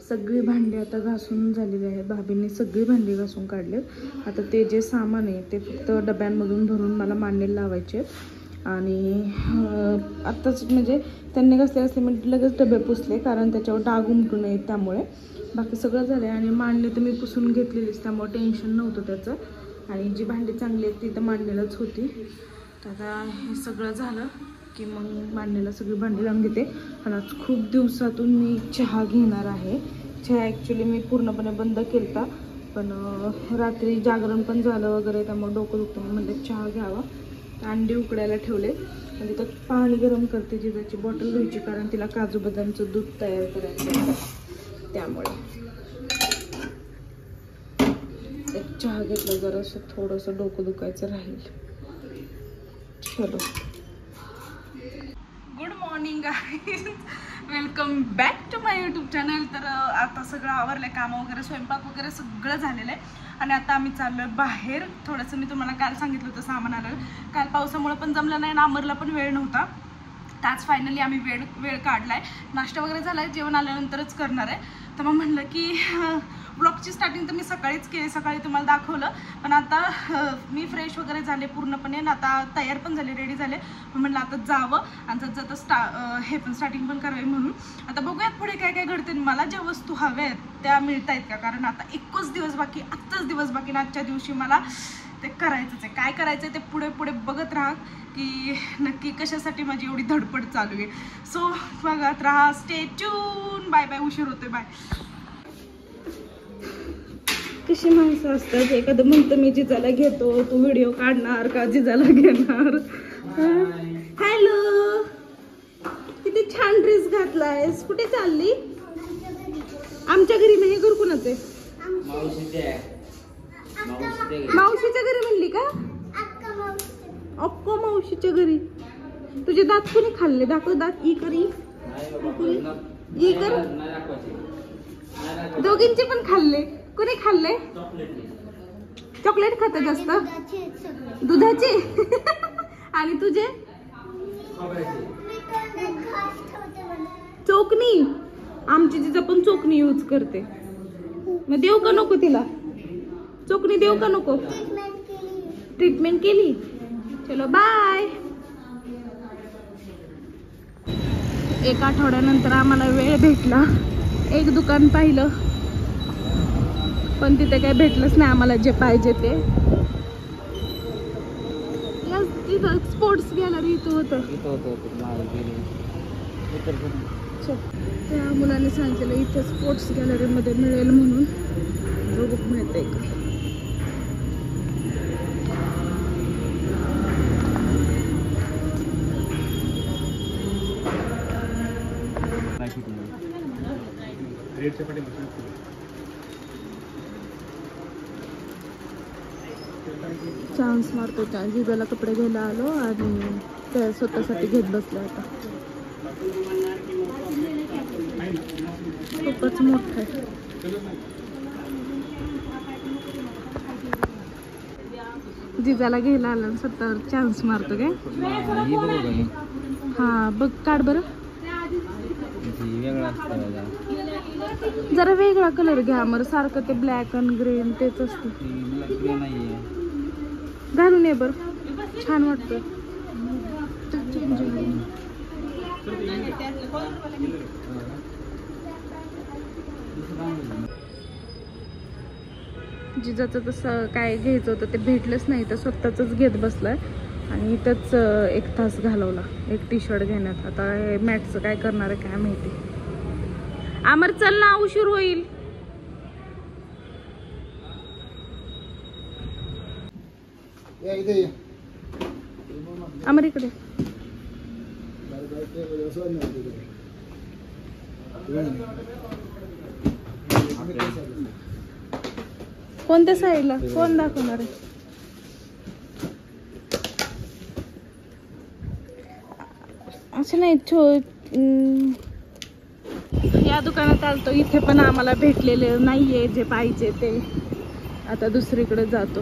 सगळी भांडी आता घासून झालेली आहे. भाभींनी सगळी भांडी घासून काढलेत. आता ते जे सामान आहे ते फक्त डब्यांमधून भरून मला मांडणीला लावायचे आहेत. आणि आत्ताच म्हणजे त्यांनी घासले मी लगेच डबे पुसले, कारण त्याच्यावर डाग उमटू नयेत त्यामुळे. बाकी सगळं झालं आहे. आणि मांडणी तर मी पुसून घेतलेलीच, त्यामुळे टेन्शन नव्हतं त्याचं. आणि जी भांडी चांगली आहेत ती तर मांडणीलाच होती. तर आता हे सगळं झालं की मग मांडणीला सगळी भांडी लावून घेते. आणि आज खूप दिवसातून मी चहा घेणार आहे. चहा ॲक्च्युली मी पूर्णपणे बंद केला, पण रात्री जागरण पण झालं वगैरे, त्यामुळे डोकं दुखतं म्हणजे चहा घ्यावा. अंडी उकडायला ठेवले आणि त्यात पाणी गरम करते. जिजाची बॉटल घ्यायची, कारण तिला काजू बदामचं दूध तयार करायचं आहे, त्यामुळे एक चहा घेतला. जरासं थोडंसं डोकं दुखायचं राहील. चलो, good morning guys, welcome back to my YouTube channel. तर आता सगळं आवरलं आहे, कामं वगैरे, स्वयंपाक वगैरे सगळं झालेलं आहे. आणि आता आम्ही चाललो आहे बाहेर. थोडंसं मी तुम्हाला काल सांगितलं होतं सामान आलं. काल पावसामुळे पण जमलं नाही आणि अमरला पण वेळ नव्हता. तर आज फायनली आम्ही वेळ काढला आहे. नाश्ता वगैरे झाला आहे, जेवण आल्यानंतरच करणार आहे. तर मग म्हणलं की ब्लॉगची स्टार्टिंग तर मी सकाळीच केली, सकाळी तुम्हाला दाखवलं. पण आता मी फ्रेश वगैरे झाले पूर्णपणे आणि आता तयार पण झाले, रेडी झाले. म्हणलं आता जावं आणि जाता हे पण स्टार्टिंग पण करावी. म्हणून आता बघूयात पुढे काय काय घडते. मला ज्या वस्तू हव्या आहेत त्या मिळत आहेत का, कारण आता एकच दिवस बाकी, आजचाच दिवस बाकी ना. आजच्या दिवशी मला ते करायचंच आहे. काय करायचं आहे ते पुढे पुढे बघत राहा की नक्की कशासाठी माझी एवढी धडपड चालू आहे. सो बघत राहा, स्टे ट्यून. बाय बाय, उशीर होतोय, बाय. कशी माणसं असतात, एखादं म्हणतं मी जिजाला घेतो, तू व्हिडिओ काढणार का, जिजाला घेणार. हॅलो, किती छान ड्रेस घातलायस, कुठे चालली? आमच्या घरी नाही, घर कुणाचं आहे? मावशीच्या घरी म्हणली का? अक्का मावशीच्या घरी. तुझे दात कोणी खाल्ले? दाखव दात. ई करी, ई कर. दोघींचे पण खाल्ले. कोणी खाल्ले? चॉकलेट खाते जास्त, दुधाचे. आणि तुझे? चोकणी. आमची तिचा पण चोकणी यूज करते. मग देऊ का नको तिला? चोकणी देऊ का नको? ट्रीटमेंट केली. चलो बाय. एक आठवड्यानंतर आम्हाला वेळ भेटला. एक दुकान पाहिलं, पण तिथे काही भेटलंच नाही आम्हाला जे पाहिजे ते. तिथं स्पोर्ट्स गॅलरी इथं होतं. त्या मुलाने सांगितलं इथं स्पोर्ट्स गॅलरीमध्ये मिळेल म्हणून. बघू मिळतंय का. चान्स मारतो त्या जिजाला कपडे घ्यायला आलो आणि त्या स्वतःसाठी घेत बसलो. आता खूपच मोठं आहे. जिजाला घ्यायला आला स्वतःवर चान्स मारतो काय. हा बघ, काढ बरं. जरा वेगळा कलर घ्या. मग सारखं ते ब्लॅक आणि ग्रीन तेच असतं. घालून ये बरं, छान वाटतं. जिजाचं तसं काय घ्यायचं होतं ते भेटलंच नाही, तर स्वतःच घेत बसलाय. आणि इथंच 1 तास घालवला एक टी शर्ट घेण्यात. आता हे मॅटचं काय करणार आहे काय माहिती. आमर चल ना, उशीर होईल. आमर इकडे. कोणत्या साईडला कोण दाखवणार आहे? असं नाही, या दुकानात आलतो, इथे पण आम्हाला भेटलेले नाहीये जे पाहिजे ते. आता दुसरीकडे जातो,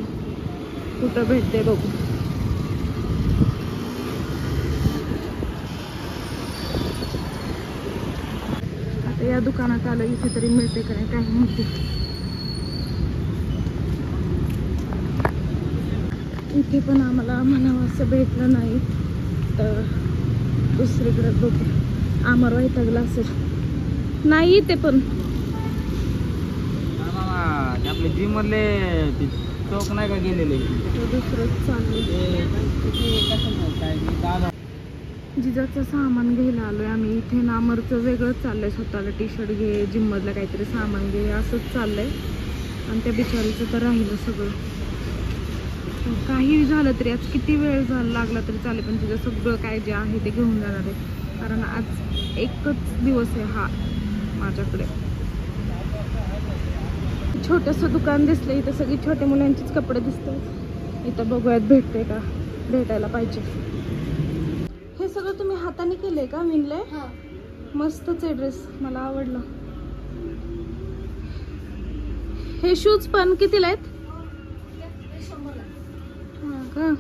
कुठं भेटते बघू. आता या दुकानात आलं, इथे तरी मिळते का नाही काय माहिती. इथे पण आम्हाला म्हणावं असं भेटलं नाही, तर दुसरीकडे बघू. आम्हाला वैतागला असेल. नाही इथे पण आपले जिम मधले चौक नाही का गेलेले, दुसरंच चाललंय. जिजाचं सामान घ्यायला आलोय आम्ही. इथे नामरचं वेगळंच चाललंय, स्वतःला टी शर्ट घे, जिम मधलं काहीतरी सामान घे असंच चाललंय. आणि त्या बिचारीचं तर राहिलं सगळं. काही झालं तरी, आज किती वेळ लागला तरी चालेल, पण तिचं सगळं काय जे आहे ते घेऊन जाणार आहे. कारण आज एकच दिवस आहे हा माझ्याकडे. छोटंसं दुकान दिसलं, इथं सगळी छोट्या मुलांचीच कपडे दिसतात. इथं बघूयात भेटते का, भेटायला पाहिजे. हे सगळं तुम्ही हाताने केलंय का, विणलंय? मस्तच आहे ड्रेस, मला आवडलं. हे शूज पण कितीला आहेत? हा का?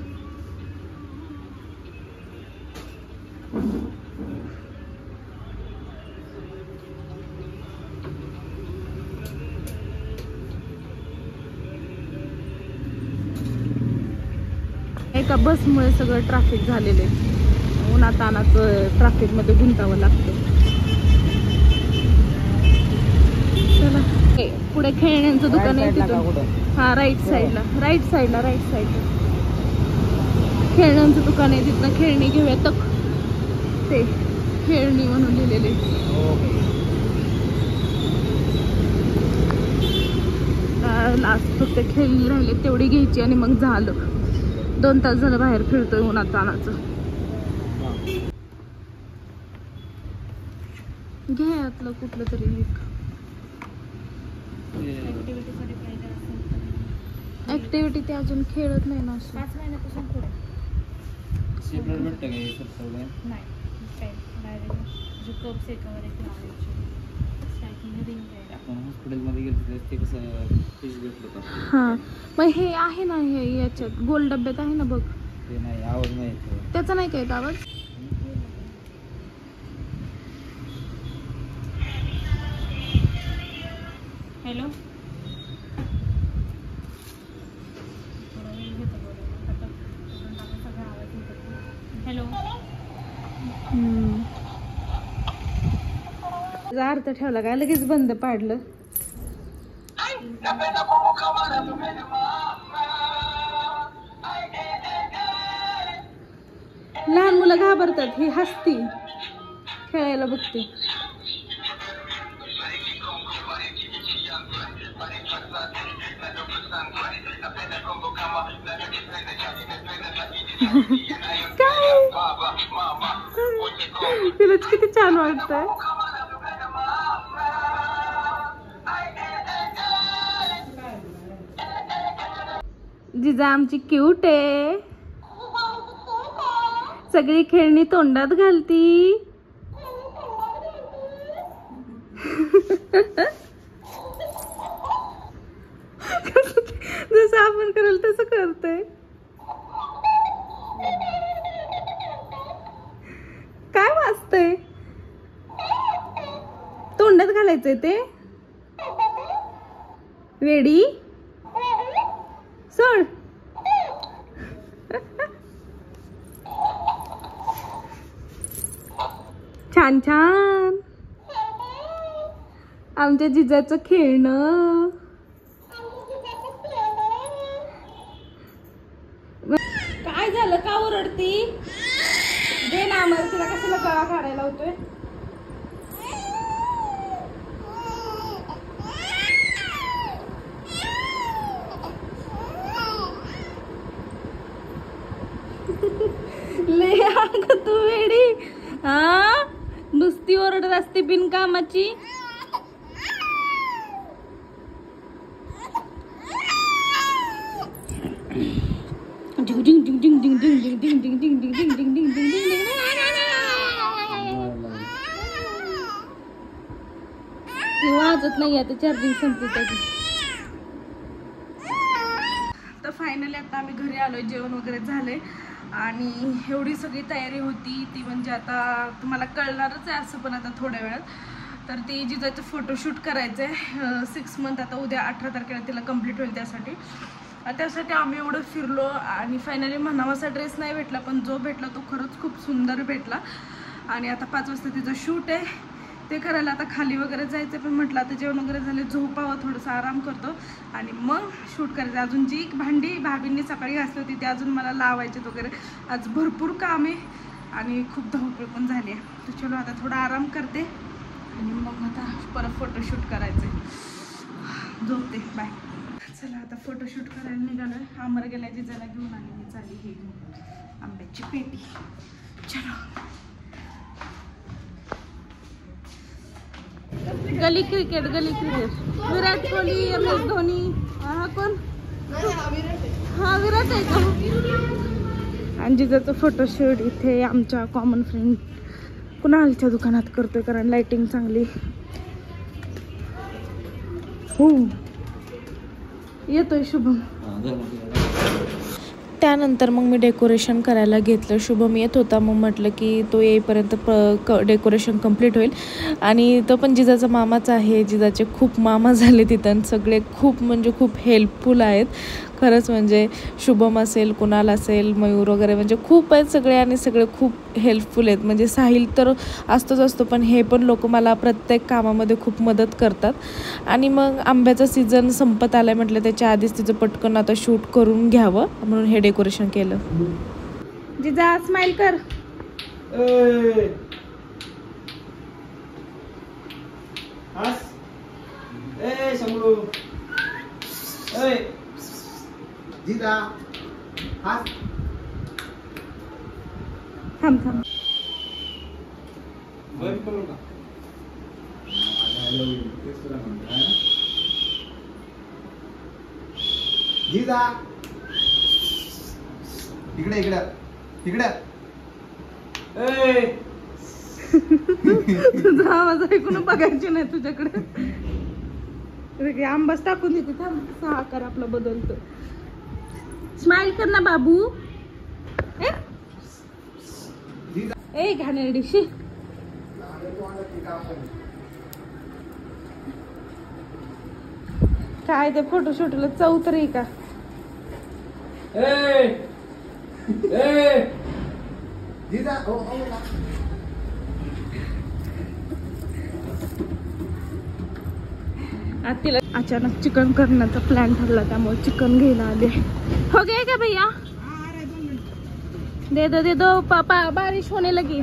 एका बसमुळे सगळं ट्रॅफिक झालेलं आहे. उन्हातानाचं ट्रॅफिक मध्ये गुंतावं लागतं. चला पुढे खेळण्यांचं दुकान आहे तिथून. हा राईट साईडला खेळण्यांचं दुकान आहे, तिथनं खेळणी घेऊया. तक ते खेळणी म्हणून लिहिलेले. लास्ट फक्त खेळणी राहिले, तेवढी घ्यायची आणि मग झालं. 2 तास झालं बाहेर फिरतोय उन्हात तानाचं. घे यातलं कुठलं तरी एक. ऍक्टिव्हिटी ते अजून खेळत नाही ना. 5 महिन्यापासून पुढे हा. मग हे आहे ना, हे याच्यात गोल डब्यात आहे ना बघ. आवाज नाही, त्याचा नाही काय आवाज. Hello, hello. अर्थ ठेवला काय, लगेच बंद पाडलं. लहान मुलं घाबरतात, ही हसती, खेळायला बघते. काय तिला किती छान वाटतंय. जिजा आमची क्यूट आहे, सगळी खेळणी तोंडात घालती. जसं आपण करेल तसं करतोय. काय वाजतंय? तोंडात घालायचंय ते. रेडी, सोड. छान छान आमच्या जिजाचं खेळणं. काय झालं, का ओरडती? दे ना आम्हाला, तिला कशाला गळा काढायला होतोय. ले अग तू वेडी, हा नुसती ओरडत असते बिनकामाची. वाजत नाही आता, चार्जिंग संपली त्याची. तर फायनली आता आम्ही घरी आलोय, जेवण वगैरे झालंय आणि एवढी सगळी तयारी होती ती म्हणजे आता तुम्हाला कळणारच आहे असं, पण आता थोड्या वेळात. तर ती जिजाचं फोटोशूट करायचं आहे 6 मंथ. आता उद्या 18 तारखेला तिला कंप्लीट होईल. त्यासाठी आम्ही एवढं फिरलो आणि फायनली म्हणावासा ड्रेस नाही भेटला, पण जो भेटला तो खरंच खूप सुंदर भेटला. आणि आता 5 वाजता तिचं शूट आहे, ते करायला आता खाली वगैरे जायचं. पण म्हटलं आता जेवण वगैरे झाले, झोपावं, थोडंसं आराम करतो आणि मग शूट करायचं. अजून जी भांडी भाभींनी सकाळी घासली होती ती अजून मला लावायचे वगैरे. आज भरपूर काम आहे आणि खूप धावपळ पण झाली आहे. तर चलो आता थोडा आराम करते आणि मग आता परत फोटोशूट करायचं आहे. झोपते. बाय. चला आता फोटोशूट करायला निघालोय. आमर गेल्या जिजाला घेऊन आणि मी चालली हे घेऊन आंब्याची पेटी. चलो. गली क्रिकेट विराट कोहली, MS धोनी. हा कोण? हा विराट आहे का? आणि जिजाचं फोटोशूट इथे आमच्या कॉमन फ्रेंड कुणालच्या दुकानात करतोय, कारण लाइटिंग चांगली. हो येतोय शुभम. त्यानंतर मग मी डेकोरेशन करायला घेतलं. शुभम येत होता, मग म्हटलं की तो येईपर्यंत डेकोरेशन कंप्लीट होईल. आणि तो पण जिजाचा मामाच आहे. जिजाचे खूप मामा झाले तिथं, सगळे खूप म्हणजे खूप हेल्पफुल आहेत खरंच. म्हणजे शुभम असेल, कुणाल असेल, मयूर वगैरे म्हणजे खूप आहेत सगळे आणि सगळे खूप हेल्पफुल आहेत. म्हणजे साहिल तर असतो, पण हे पण लोक मला प्रत्येक कामामध्ये खूप मदत करतात. आणि मग आंब्याचा सीझन संपत आलाय म्हटलं, त्याच्या आधीच तिचं पटकन आता शूट करून घ्यावं म्हणून हे डेकोरेशन केलं. जिजा स्माइल कर. थांब जिजा इकडे तुझा आवाज ऐकून बघायची नाही तुझ्याकडे. आंबाच टाकून देते. थांब. 6 आकार आपला बदलतो. स्माइल कर ना बाबू. ए घाणेरडी. काय ते फोटोशूटला चौतरी का? तिला अचानक चिकन करण्याचा प्लॅन ठरला, त्यामुळे चिकन घ्यायला आले. हो गया क्या भैया? दे दो पापा, बारिश होने लगी.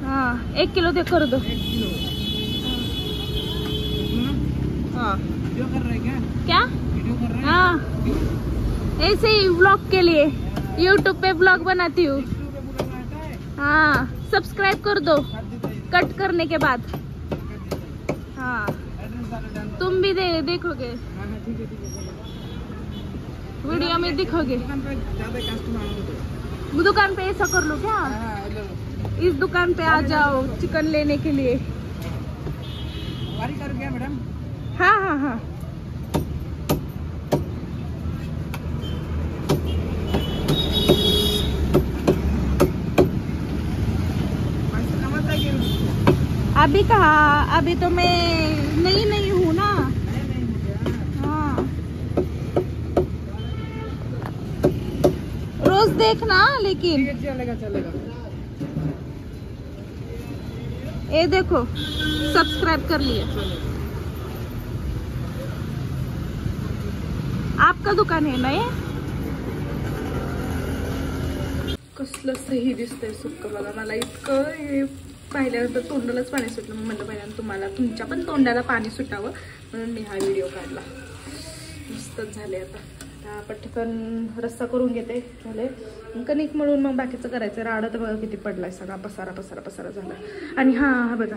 हाँ 1 किलो दे कर दो. हाँ वीडियो कर रहे क्या? वीडियो कर रहे हाँ ऐसे ही व्लॉग के लिए, यूट्यूब पे व्लॉग बनाती हूँ. हाँ सब्सक्राइब कर दो कट करने के बाद. हाँ तुम भी देखोगे वीडियो में, दिखोगे. दुकान पे ऐसा कर लो क्या? इस दुकान पे आ जाओ चिकन लेने के लिए. कर गया मैडम. हाँ. अभी कहा, अभी तो मैं नहीं हूँ ना. हाँ रोज देखना लेकिन. चलेगा. ये देखो सब्सक्राइब कर लिया. आपका दुकान है ना ये? कसलं सही दिसतंय सुक्क बघा. मला इतकं हे पाहिल्यानंतर तोंडालाच पाणी सुटलं. मग म्हटलं पहिल्यांदा तुम्हाला तुमच्या पण तोंडाला पाणी सुटावं म्हणून मी हा व्हिडिओ काढला. मस्तच झाले. आता पटकन रस्सा करून घेते. झाले कणिक मळून मग बाकीचं करायचं. राडा तर बघा किती पडलाय, सगळा पसारा झाला. आणि हा बघा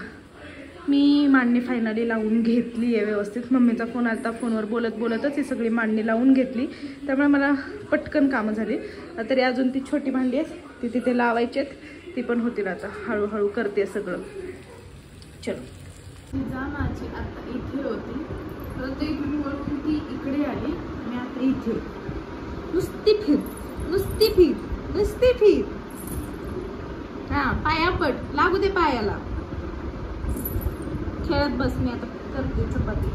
मी मांडणी फायनली लावून घेतली आहे व्यवस्थित. मम्मीचा फोन आलता, फोनवर बोलतच ही सगळी मांडणी लावून घेतली. त्यामुळे मला पटकन कामं झाली. तरी अजून ती छोटी भांडी आहे ती तिथे लावायची आहेत, ती पण होतील. आता हळूहळू करते सगळं. चलो. जा माझी आता इथे होती, परत इकडून वळून ती इकडे आली आणि आता इथे. नुसती फिर. हा पाया पड, लागू दे पायाला. खेळत बस, मी आता करते चपाती.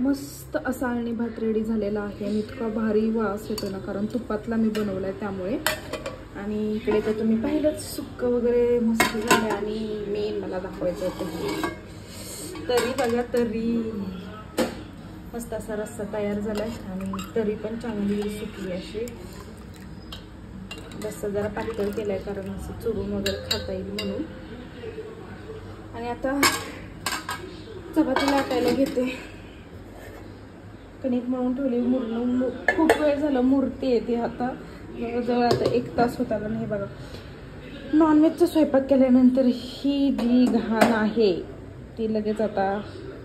मस्त असा आणि भात रेडी झालेला आहे आणि इतका भारी वास येतो ना, कारण तुपातला मी बनवलाय त्यामुळे. आणि इकडे तर तुम्ही पाहिलंच सुक्क वगैरे मस्त झाले. आणि मेन मला दाखवायचं होतं तरी बघा, तरी मस्त असा रस्सा तयार झालाय आणि तरी पण चांगली सुकली अशी. रस्सा जरा पातळ केलाय कारण असं चुरून वगैरे खाता येईल म्हणून. आणि आता चपाती लाटायला घेते. कणिक मळून ठेवली, मुरणं खूप वेळ झालं मूर्ती येते. आता जवळजवळ आता 1 तास होता. पण हे बघा, नॉनव्हेजचा स्वयंपाक केल्यानंतर ही जी घाण आहे ती लगेच आता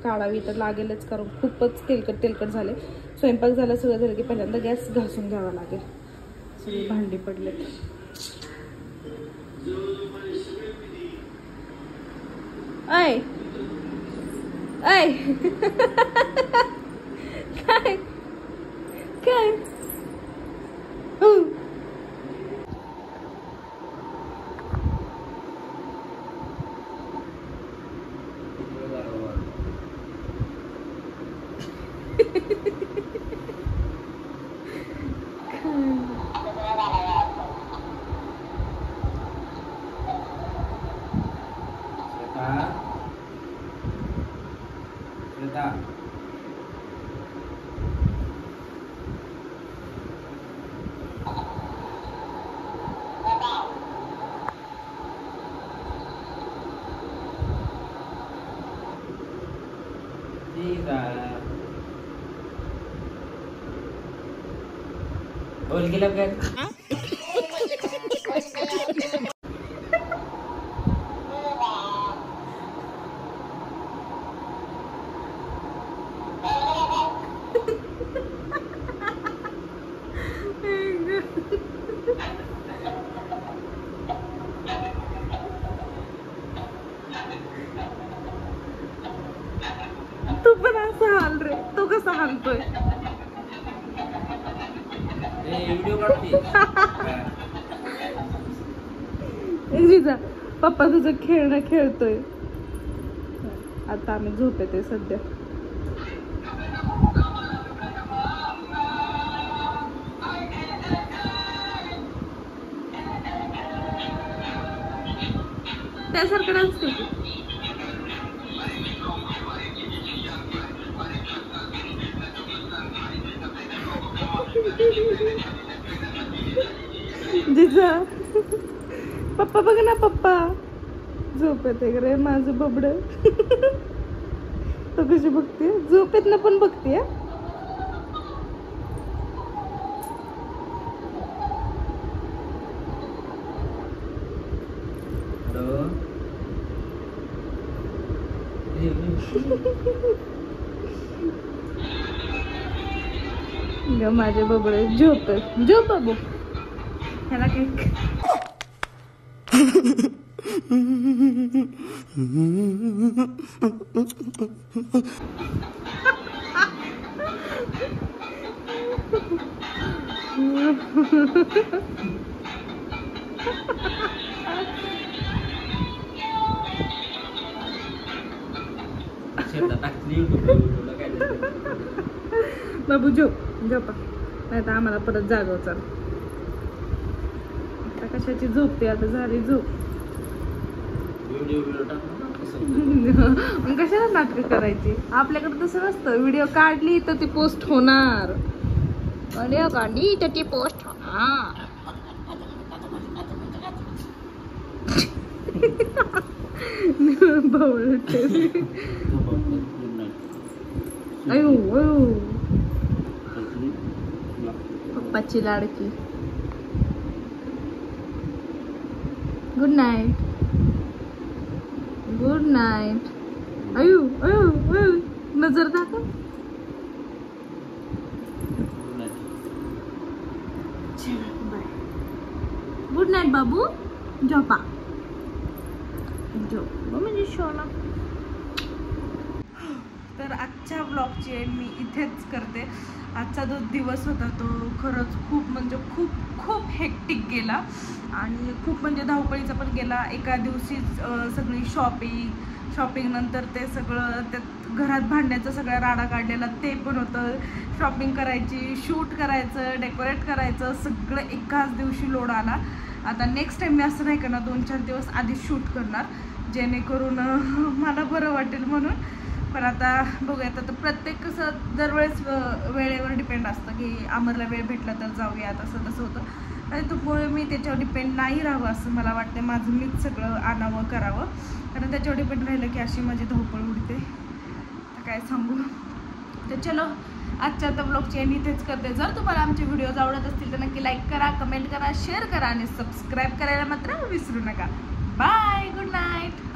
काढावी तर लागेलच, कारण खूपच तेलकट झाले. स्वयंपाक झाला, सगळं झालं की पहिल्यांदा गॅस घासून घ्यावा लागेल. सगळी भांडी पडलेत. ऐ ऐ काय काय बोल गेलं काय? तू पण असं हाल रे, तो कसा हालतोय? व्हिडिओ काढते. जिजा पप्पा तुझं खेळणं खेळतोय. आता आम्ही झोपेते सध्या. त्यासारखं डान्स करतो. जिजा पप्पा बघ ना, पप्पा झोपेत रे माझं बबड. तो कशी बघते, झोपेत ना पण बघते. माझे बबडे झोपेत. झोप बाबू. ह्याला काय बाबू झोप, झोपा नाही तर आम्हाला परत जागव. चाल आता कशाची झोपते, आता झाली झोप. कशाला नाटक करायची, आपल्याकडे तसं नसतं. व्हिडिओ काढली तर ती पोस्ट होणार, व्हिडिओ काढली तर ती पोस्ट होणार. अयो अयो पप्पाची लाडकी. Good night, good night. अयो अयो अयो नजर दाखव. गुड नाईट बाबू, झोपा. झोप म्हणजे शोना. तर आजच्या ब्लॉगची एंड मी इथेच करते. आजचा जो दिवस होता तो खरंच खूप म्हणजे खूप हेक्टिक गेला आणि खूप म्हणजे धावपळीचा पण गेला. एका दिवशीच सगळी शॉपिंग नंतर ते सगळं त्यात घरात भांड्याचा सगळा राडा काढलेला ते पण होतं. शॉपिंग करायची, शूट करायचं, डेकोरेट करायचं, सगळं एकाच दिवशी लोड आला. आता नेक्स्ट टाईम मी असं नाही करणार, 2-4 दिवस आधी शूट करणार जेणेकरून मला बरं वाटेल म्हणून. पण आता बघूयात. आता प्रत्येक कसं दरवेळेस वेळेवर डिपेंड असतं की आम्हाला वेळ भेटला तर जाऊया, तसं होतं. आणि त्यामुळे मी त्याच्यावर डिपेंड नाही राहावं असं मला वाटतं. माझं मीच सगळं आणावं करावं, कारण त्याच्यावर डिपेंड राहिलं की अशी माझी धावपळ उडते. तर काय सांगू. तर चलो आजच्या आता ब्लॉगची एंड इथेच करते. जर तुम्हाला आमचे व्हिडिओज आवडत असतील तर नक्की लाईक करा, कमेंट करा, शेअर करा आणि सबस्क्राईब करायला मात्र विसरू नका. Bye, good night.